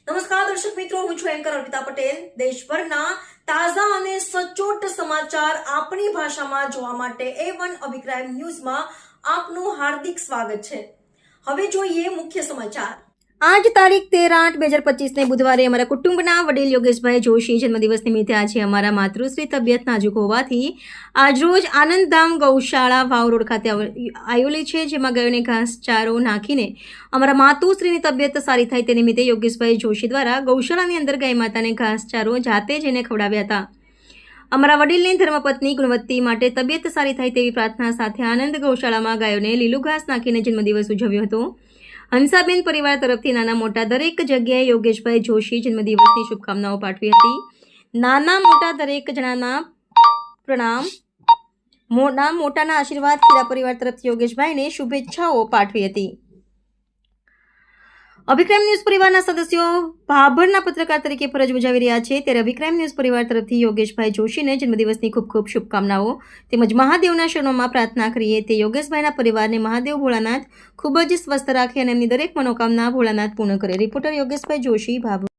નમસ્કાર દર્શક મિત્રો, હું છું એન્કર અર્પિતા પટેલ. દેશભરના તાજા અને સચોટ સમાચાર આપણી ભાષામાં જોવા માટે A1 અભિક્રાઇમ ન્યૂઝમાં આપનું હાર્દિક સ્વાગત છે. હવે જોઈએ મુખ્ય સમાચાર. આજ તારીખ 13/8/2025 બુધવારે અમારા કુટુંબના વડીલ યોગેશભાઈ જોશી જન્મદિવસ નિમિત્તે આજે અમારા માતૃશ્રી તબિયત નાજુક હોવાથી આજરોજ આનંદધામ ગૌશાળા વાવ રોડ ખાતે આવેલી છે, જેમાં ગાયોને ઘાસચારો નાખીને અમારા માતુશ્રીની તબિયત સારી થાય તે નિમિત્તે યોગેશભાઈ જોશી દ્વારા ગૌશાળાની અંદર ગાય માતાને ઘાસચારો જાતે જઈને ખવડાવ્યા હતા. અમારા વડીલની ધર્મપત્ની ગુણવત્તી માટે તબિયત સારી થાય તેવી પ્રાર્થના સાથે આનંદ ગૌશાળામાં ગાયોને લીલું ઘાસ નાખીને જન્મદિવસ ઉજવ્યો હતો. હંસાબેન પરિવાર તરફથી નાના મોટા દરેક જગ્યાએ યોગેશભાઈ જોશી જન્મદિવસની શુભકામનાઓ પાઠવી હતી. નાના મોટા દરેક જણાના પ્રણામ, મોટાના આશીર્વાદ ખીરા પરિવાર તરફથી યોગેશભાઈને શુભેચ્છાઓ પાઠવી હતી. અભિક્રાઇમ ન્યૂઝ પરિવારના સદસ્યો ભાભરના પત્રકાર તરીકે ફરજ બજાવી રહ્યા છે, ત્યારે અભિક્રાઇમ ન્યૂઝ પરિવાર તરફથી યોગેશભાઈ જોશીને જન્મદિવસની ખૂબ ખૂબ શુભકામનાઓ તેમજ મહાદેવના શરણોમાં પ્રાર્થના કરીએ તે યોગેશભાઈના પરિવારને મહાદેવ ભોળાનાથ ખૂબ જ સ્વસ્થ રાખે અને એમની દરેક મનોકામના ભોળાનાથ પૂર્ણ કરે. રિપોર્ટર યોગેશભાઈ જોશી, ભાભર.